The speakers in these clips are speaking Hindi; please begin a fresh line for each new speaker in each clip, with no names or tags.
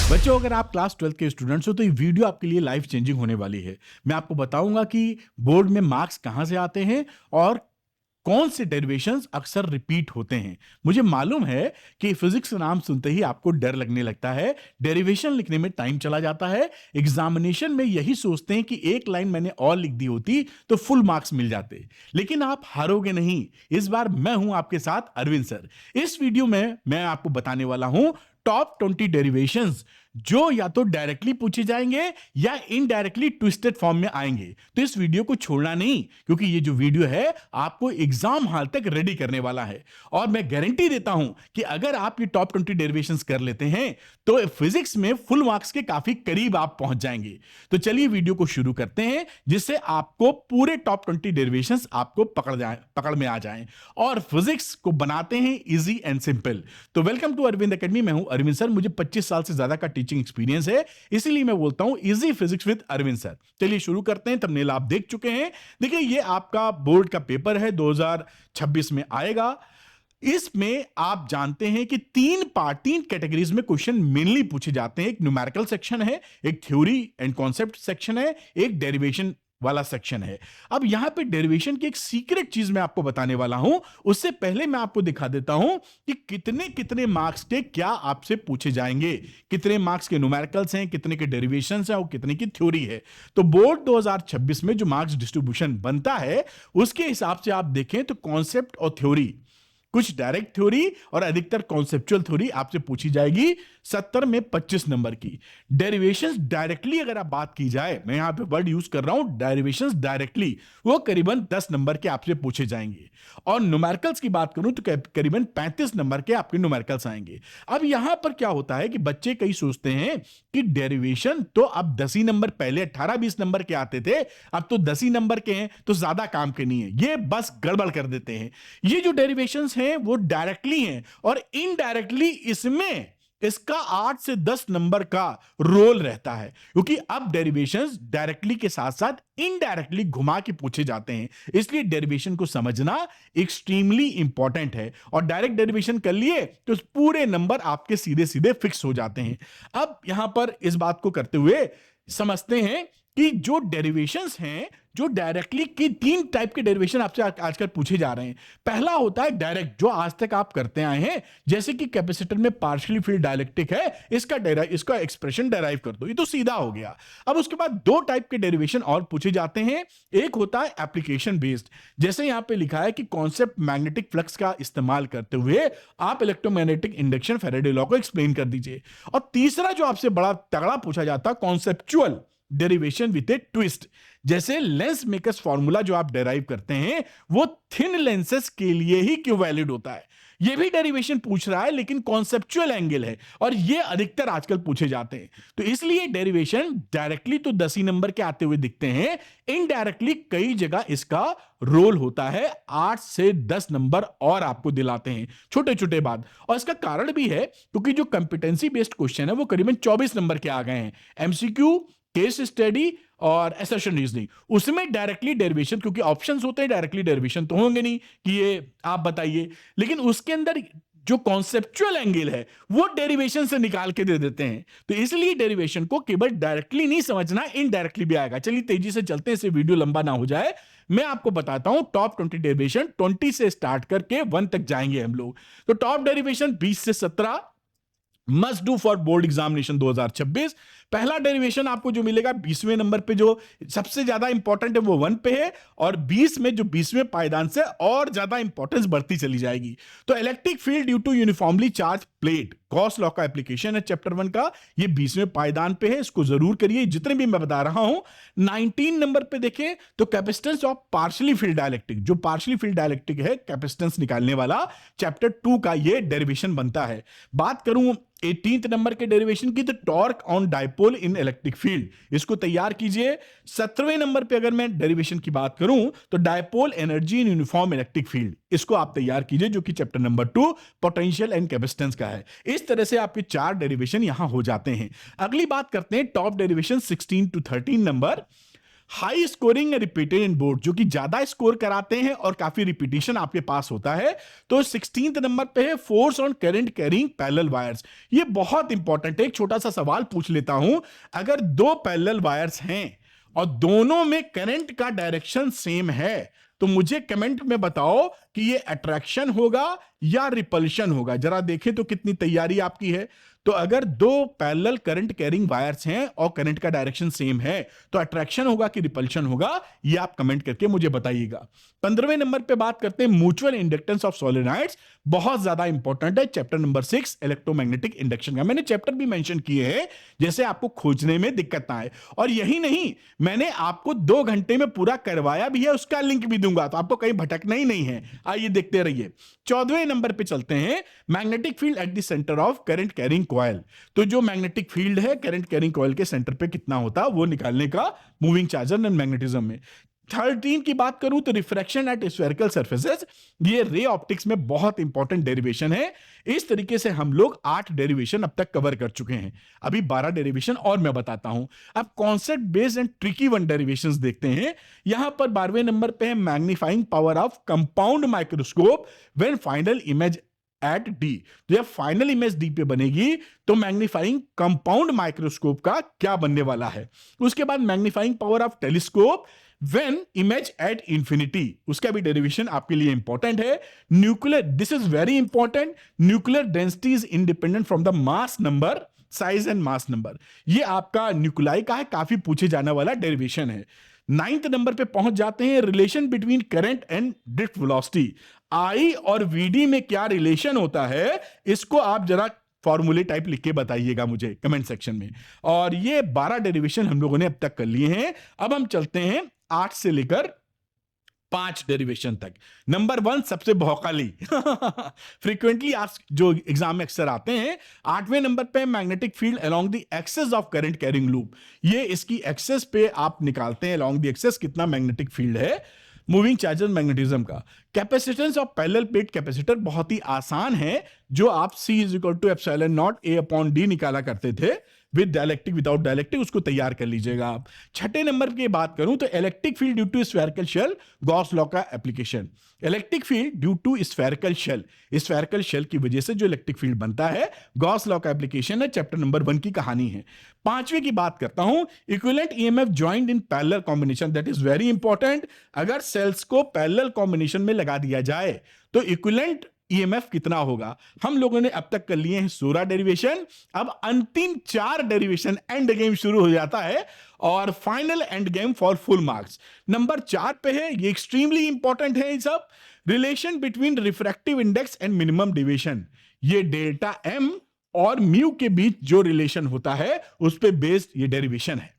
बच्चों, अगर आप क्लास 12 के स्टूडेंट्स हो तो ये वीडियो आपके लिए लाइफ चेंजिंग होने वाली है। मैं आपको बताऊंगा कि बोर्ड में मार्क्स कहां से आते हैं और कौन से डेरिवेशंस अक्सर रिपीट होते हैं। मुझे मालूम है कि फिजिक्स का नाम सुनते ही आपको डर लगने लगता है, डेरिवेशन लिखने में टाइम चला जाता है, एग्जामिनेशन में यही सोचते हैं कि एक लाइन मैंने और लिख दी होती तो फुल मार्क्स मिल जाते। लेकिन आप हारोगे नहीं। इस बार मैं हूं आपके साथ अरविंद सर। इस वीडियो में मैं आपको बताने वाला हूं टॉप 20 डेरिवेशंस जो या तो डायरेक्टली पूछे जाएंगे या इनडायरेक्टली ट्विस्टेड फॉर्म में आएंगे। तो इस वीडियो को छोड़ना नहीं, क्योंकि ये जो वीडियो है आपको एग्जाम हॉल तक रेडी करने वाला है। और मैं गारंटी देता हूं कि अगर आप ये टॉप 20 डेरिवेशंस कर लेते हैं तो फिजिक्स में फुल मार्क्स के काफी करीब आप पहुंच जाएंगे। तो चलिए वीडियो को शुरू करते हैं, जिससे आपको पूरे टॉप 20 डेरिवेशंस आपको पकड़ में आ जाएं और फिजिक्स को बनाते हैं इजी एंड सिंपल। तो वेलकम टू अरविंद एकेडमी। मैं हूं अरविंद सर। मुझे 25 साल से ज्यादा का टीचिंग एक्सपीरियंस है, इसीलिए मैं बोलता हूं easy physics with Arvind sir. चलिए शुरू करते हैं। थंबनेल आप देख चुके हैं। देखिए, ये आपका बोर्ड का पेपर है, 2026 में आएगा। इसमें आप जानते हैं कि तीन कैटेगरीज में क्वेश्चन मेनली पूछे जाते हैं। एक न्यूमेरिकल सेक्शन है, एक थ्योरी एंड कॉन्सेप्ट सेक्शन है, एक डेरिवेशन वाला सेक्शन है। अब यहां पे डेरिवेशन की एक सीक्रेट चीज मैं आपको बताने वाला हूं। उससे पहले मैं आपको दिखा देता हूं कि कितने कितने मार्क्स के क्या आपसे पूछे जाएंगे, कितने मार्क्स के न्यूमेरिकल्स हैं, कितने के डेरिवेशंस हैं और कितने की थ्योरी है। तो बोर्ड 2026 में जो मार्क्स डिस्ट्रीब्यूशन बनता है उसके हिसाब से आप देखें तो कॉन्सेप्ट और थ्योरी, कुछ डायरेक्ट थ्योरी और अधिकतर कॉन्सेप्चुअल थ्योरी आपसे पूछी जाएगी 70 में 25 नंबर की। डेरिवेशंस डायरेक्टली अगर आप बात की जाए, मैं यहां पे वर्ड यूज कर रहा हूं डेरिवेशंस डायरेक्टली, वो करीबन 10 नंबर के आपसे पूछे जाएंगे। और न्यूमेरिकल्स की बात करूं तो करीबन 35 नंबर के आपके न्यूमेरिकल्स आएंगे। अब यहां पर क्या होता है कि बच्चे कई सोचते हैं कि डेरिवेशन तो अब 10 ही नंबर, पहले 18-20 नंबर के आते थे, अब तो 10 ही नंबर के हैं तो ज्यादा काम के नहीं है। ये बस गड़बड़ कर देते हैं। ये जो डेरिवेशंस हैं वो डायरेक्टली हैं और इनडायरेक्टली इसमें इसका 8 से 10 नंबर का रोल रहता है, क्योंकि अब डेरिवेशंस डायरेक्टली के साथ साथ इनडायरेक्टली घुमा के पूछे जाते हैं। इसलिए डेरिवेशन को समझना एक्सट्रीमली इंपॉर्टेंट है। और डायरेक्ट डेरिवेशन कर लिए तो पूरे नंबर आपके सीधे सीधे फिक्स हो जाते हैं। अब यहां पर इस बात को करते हुए समझते हैं कि जो डेरिवेशंस हैं, जो डायरेक्टली की तीन टाइप के डेरिवेशन आपसे आजकल पूछे जा रहे हैं। पहला होता है डायरेक्ट, जो आज तक आप करते आए हैं, जैसे कि कैपेसिटर में पार्शियली फील्ड डाइलेक्ट्रिक है, इसका एक्सप्रेशन डेराइव कर दो, ये तो सीधा हो गया। अब उसके बाद दो टाइप के डेरिवेशन और पूछे जाते हैं। एक होता है एप्लीकेशन बेस्ड, जैसे यहां पे लिखा है कि कॉन्सेप्ट मैग्नेटिक फ्लक्स का इस्तेमाल करते हुए आप इलेक्ट्रोमैग्नेटिक इंडक्शन फैराडे लॉ को एक्सप्लेन कर दीजिए। और तीसरा जो आपसे बड़ा तगड़ा पूछा जाता है, conceptual derivation with A twist, जैसे लेंस मेकर्स फॉर्मूला जो आप डेराइव करते हैं वो थिन लेंसेस के लिए ही क्यों वैलिड होता है। ये भी डेरिवेशन पूछ रहा है, लेकिन कॉन्सेप्चुअल एंगल है और ये अधिकतर आजकल पूछे जाते हैं। तो इसलिए डेरिवेशन डायरेक्टली तो 10 ही नंबर के आते हुए दिखते हैं, इनडायरेक्टली कई जगह इसका रोल होता है, 8 से 10 नंबर और आपको दिलाते हैं छोटे छोटे बात। और इसका कारण भी है क्योंकि जो कंपिटेंसी बेस्ड क्वेश्चन है वो करीबन 24 नंबर के आ गए हैं। एमसीक्यू, केस स्टडी और असर्शन रीजनिंग, उसमें डायरेक्टली डेरिवेशन, क्योंकि ऑप्शंस होते हैं, डायरेक्टली डेरिवेशन तो होंगे नहीं कि ये आप बताइए, लेकिन उसके अंदर जो कॉन्सेप्चुअल एंगल है वो डेरिवेशन से निकाल के दे देते हैं। तो इसलिए डेरिवेशन को केवल डायरेक्टली नहीं समझना, इनडायरेक्टली भी आएगा। चलिए तेजी से चलते हैं, इसे वीडियो लंबा ना हो जाए। मैं आपको बताता हूं टॉप 20 डेरिवेशन, 20 से स्टार्ट करके 1 तक जाएंगे हम लोग। तो टॉप डेरिवेशन 20 से 17 must do for board examination 2026। पहला डेरिवेशन आपको जो मिलेगा 20वें नंबर पे, जो सबसे ज्यादा इंपॉर्टेंट है वो 1 पे है, और 20 में जो 20वें पायदान से और ज्यादा इंपॉर्टेंस बढ़ती चली जाएगी। तो electric field due to uniformly charge plate, Gauss law का एप्लीकेशन है चैप्टर 1 का, ये 20वें पायदान पे है, इसको जरूर करिए जितने भी मैं बता रहा हूं। 19 नंबर पे देखें तो capacitance of partially field dielectric, जो पार्शियली फील्ड डाइलेक्ट्रिक है कैपेसिटेंस निकालने वाला, चैप्टर 2 का ये डेरिवेशन बनता है। बात करूं 18 नंबर के डेरिवेशन की, तो torque on dipole in electric field, इसको तैयार कीजिए। 17वें नंबर पे अगर मैं डेरिवेशन की बात करूं तो dipole energy in uniform electric field, इसको आप तैयार कीजिए, जो कि chapter number 2 potential and capacitance का है। इस तरह से आपके 4 डेरिवेशन यहां हो जाते हैं। अगली बात करते हैं top derivation 16 to 13 number. High scoring repeated in board, जो कि ज्यादा स्कोर कराते हैं और काफी रिपीटेशन आपके पास होता है, तो 16th नंबर पे है force on current carrying parallel wires. ये बहुत इंपॉर्टेंट है। एक छोटा सा सवाल पूछ लेता हूं, अगर दो पैरेलल वायर्स हैं और दोनों में करंट का डायरेक्शन सेम है, तो मुझे कमेंट में बताओ कि ये अट्रैक्शन होगा या रिपल्शन होगा। जरा देखें तो कितनी तैयारी आपकी है। तो अगर दो पैरेलल करंट कैरिंग वायर्स हैं और करंट का डायरेक्शन सेम है, तो अट्रैक्शन होगा कि रिपल्शन होगा, ये आप कमेंट करके मुझे बताइएगा। 15वें नंबर पे बात करते हैं म्यूचुअल इंडक्टेंस ऑफ सोलेनॉइड्स। बहुत ज्यादा इंपॉर्टेंट है, चैप्टर नंबर 6 इलेक्ट्रोमैग्नेटिक इंडक्शन का। मैंने चैप्टर भी मेंशन किए हैं जैसे आपको खोजने में दिक्कत ना आए। और यही नहीं, मैंने आपको 2 घंटे में पूरा करवाया भी है, उसका लिंक भी दूंगा, तो आपको कहीं भटकना ही नहीं है। आइए देखते रहिए। 14वें नंबर पे चलते हैं, magnetic field at the centre of current carrying coil. तो जो मैग्नेटिक फील्ड है करंट कैरिंग कॉइल के सेंटर पे कितना होता है, वो निकालने का मूविंग चार्जर एंड मैग्नेटिज्म में। 13 की बात करूं तो रिफ्रैक्शन एट स्फेरिकल सरफेसेस, ये रे ऑप्टिक्स में बहुत इंपॉर्टेंट डेरिवेशन है। इस तरीके से हम लोग 8 डेरिवेशन अब तक कवर कर चुके हैं, अभी 12 डेरिवेशन और मैं बताता हूं। अब concept based and tricky one derivations देखते हैं। यहां पर 12वें नंबर पे है magnifying power of compound microscope when final image at D. तो जब फाइनल इमेज डी पे बनेगी तो मैग्नीफाइंग कंपाउंड माइक्रोस्कोप का क्या बनने वाला है। उसके बाद magnifying power of telescope when image at infinity, उसका भी डेरिवेशन आपके लिए इंपॉर्टेंट है। Nuclear, this is very important, nuclear density is independent from the mass number, size and mass number. ये आपका न्यूक्लियाई का है, काफी पूछे जाने वाला डेरिवेशन है। 9th नंबर पे पहुंच जाते हैं, relation between current and drift velocity. I और वीडी में क्या रिलेशन होता है, इसको आप जरा फॉर्मूले टाइप लिख के बताइएगा मुझे कमेंट सेक्शन में। और ये 12 डेरिवेशन हम लोगों ने अब तक कर लिए हैं। अब हम चलते हैं 8 से लेकर 5 डेरिवेशन तक। नंबर 1 सबसे भौकाली फ्रीक्वेंटली आप जो एग्जाम में अक्सर आते हैं। 8वें नंबर पे magnetic field along the axis of current carrying loop. ये इसकी एक्सेस पे आप निकालते हैं, अलोंग द एक्सेस कितना मैग्नेटिक फील्ड है। मूविंग चार्जर मैग्नेटिज्म का capacitance of parallel plate capacitor बहुत ही आसान है, जो आप C = ε0 A/d निकाला करते थे विद डायलेक्ट्रिक विदाउट डायलेक्ट्रिक, उसको तैयार कर लीजिएगा आप। 6ठे नंबर की बात करूं तो electric field due to spherical shell, Gauss law का application. Electric field due to spherical shell, spherical shell की वजह से जो इलेक्ट्रिक फील्ड बनता है, गॉस लॉ का एप्लीकेशन है, चैप्टर नंबर 1 की कहानी है। 5वें की बात करता हूं, equivalent EMF joined in parallel combination, that is very important. अगर सेल्स को पैरेलल कॉम्बिनेशन में लगा दिया जाए तो इक्विवेलेंट ईएमएफ कितना होगा। हम लोगों ने अब तक कर लिए हैं 16 डेरिवेशन। अब अंतिम 4 डेरिवेशन, एंड गेम शुरू हो जाता है और final end game for full marks. Number 4 पे है, ये एक्सट्रीमली इंपॉर्टेंट है। ये सब relation between refractive index and minimum deviation, ये डेल्टा एम और म्यू के बीच जो रिलेशन होता है उस पे बेस्ड ये डेरिवेशन है।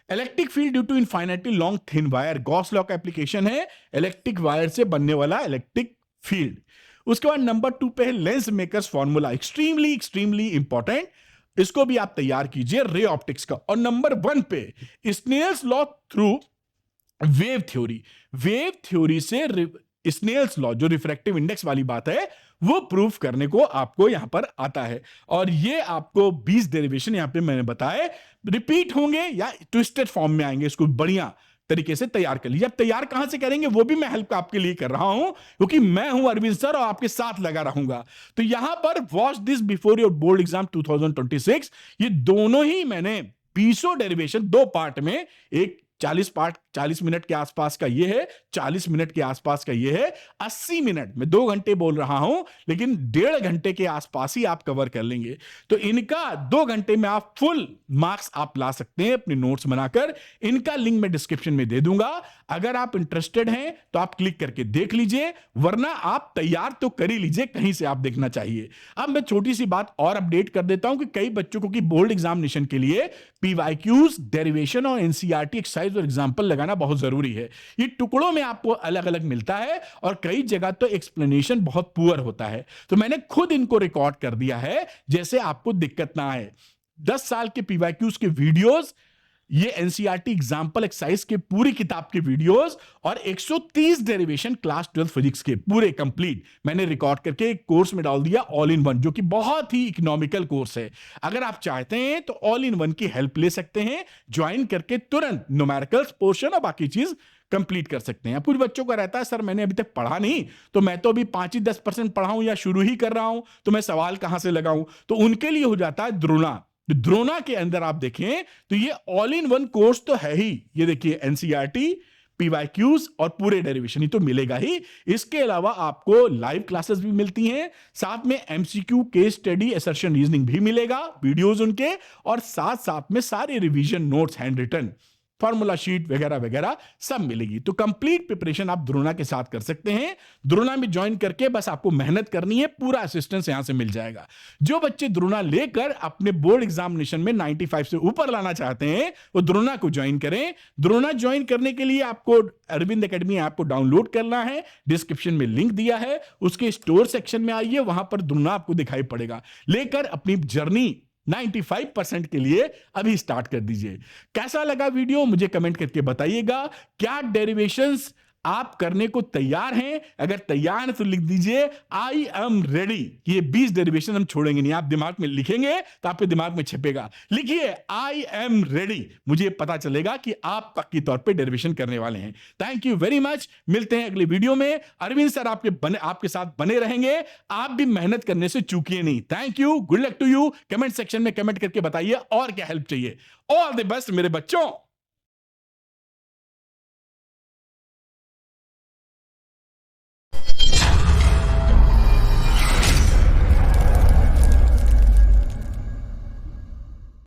Electric field due to infinitely long thin wire, Gauss law का एप्लीकेशन है, इलेक्ट्रिक वायर से बनने वाला इलेक्ट्रिक फील्ड। उसके बाद नंबर 2 पे है lens makers formula, extremely important, इसको भी आप तैयार कीजिए, रे ऑप्टिक्स का। और नंबर 1 पे Snell's law through wave theory, wave theory से स्नेल्स लॉ जो रिफ्रैक्टिव इंडेक्स वाली बात है वो प्रूफ करने को आपको यहां पर आता है। और ये आपको 20 डेरिवेशन यहां पे मैंने बताए, रिपीट होंगे या ट्विस्टेड फॉर्म में आएंगे, इसको बढ़िया तरीके से तैयार कर लीजिए। अब तैयार कहां से करेंगे वो भी मैं हेल्प आपके लिए कर रहा हूं, क्योंकि मैं हूं अरविंद सर और आपके साथ लगा रहूंगा। तो यहां पर watch this before your board exam 2026, ये दोनों ही मैंने 20 डेरिवेशन 2 पार्ट में, एक 40 पार्ट 40 मिनट के आसपास का ये है, 40 मिनट के आसपास का ये है, 80 मिनट में 2 घंटे बोल रहा हूं, लेकिन 1.5 घंटे के आसपास ही आप कवर कर लेंगे। तो इनका 2 घंटे में आप फुल मार्क्स आप ला सकते हैं अपने नोट्स बनाकर। इनका लिंक मैं डिस्क्रिप्शन में दे दूंगा, अगर आप इंटरेस्टेड हैं तो आप क्लिक करके देख लीजिए, वरना आप तैयार तो कर ही लीजिए, कहीं से आप देखना चाहिए। अब मैं छोटी सी बात और अपडेट कर देता हूं कि कई बच्चों को कि बोर्ड एग्जामिनेशन के लिए पीवाईक्यूज, डेरिवेशन और एनसीईआरटी एक्सरसाइज और एग्जांपल लगाना बहुत जरूरी है। ये टुकड़ों में आपको अलग अलग मिलता है और कई जगह तो एक्सप्लेनेशन बहुत पुअर होता है, तो मैंने खुद इनको रिकॉर्ड कर दिया है जैसे आपको दिक्कत ना आए। 10 साल के पीवाईक्यूज के वीडियोस ये एनसीईआरटी एग्जाम्पल एक्सरसाइज के पूरी किताब के वीडियोस और 130 डेरिवेशन क्लास 12 फिजिक्स के पूरे कंप्लीट मैंने रिकॉर्ड करके एक कोर्स में डाल दिया, ऑल इन वन, जो कि बहुत ही इकोनॉमिकल कोर्स है। अगर आप चाहते हैं तो ऑल इन वन की हेल्प ले सकते हैं, ज्वाइन करके तुरंत न्यूमेरिकल्स पोर्शन और बाकी चीज कंप्लीट कर सकते हैं। कुछ बच्चों का रहता है सर मैंने अभी तक पढ़ा नहीं, तो मैं तो अभी 5 ही 10% पढ़ा हूं या शुरू ही कर रहा हूं, तो मैं सवाल कहां से लगाऊं। तो उनके लिए हो जाता है द्रोणा। द्रोणा के अंदर आप देखें तो ये ऑल इन वन कोर्स तो है ही। ये देखिए एनसीईआरटी, पीवाईक्यूज और पूरे डेरिवेशन ही तो मिलेगा ही। इसके अलावा आपको लाइव क्लासेस भी मिलती हैं, साथ में MCQ, case study, assertion reasoning भी मिलेगा, वीडियोस उनके, और साथ साथ में सारे revision notes, hand written, formula sheet वगैरह वगैरह सब मिलेगी। तो कंप्लीट प्रिपरेशन आप द्रोणा के साथ कर सकते हैं। द्रोणा में ज्वाइन करके बस आपको मेहनत करनी है, पूरा असिस्टेंस यहां से मिल जाएगा। जो बच्चे द्रोणा लेकर अपने बोर्ड एग्जामिनेशन में 95 से ऊपर लाना चाहते हैं वो द्रोणा को ज्वाइन करें। द्रोणा ज्वाइन करने के लिए आपको अरविंद एकेडमी ऐप को डाउनलोड करना है, डिस्क्रिप्शन में लिंक दिया है, उसके स्टोर सेक्शन में आइए, वहां पर द्रोणा आपको दिखाई पड़ेगा। लेकर अपनी जर्नी 95% के लिए अभी स्टार्ट कर दीजिए। कैसा लगा वीडियो मुझे कमेंट करके बताइएगा। क्या डेरिवेशंस आप करने को तैयार हैं? अगर तैयार हैं तो लिख दीजिए आई एम रेडी। ये 20 डेरिवेशन हम छोड़ेंगे नहीं, आप दिमाग में लिखेंगे तो आपके दिमाग में छपेगा। लिखिए आई एम रेडी, मुझे पता चलेगा कि आप पक्की तौर पे डेरिवेशन करने वाले हैं। थैंक यू वेरी मच, मिलते हैं अगले वीडियो में। अरविंद सर आपके साथ बने रहेंगे, आप भी मेहनत करने से चूकिए नहीं। Thank you, good luck to you. Comment section में कमेंट करके बताइए और क्या हेल्प चाहिए। ऑल द बेस्ट मेरे बच्चों।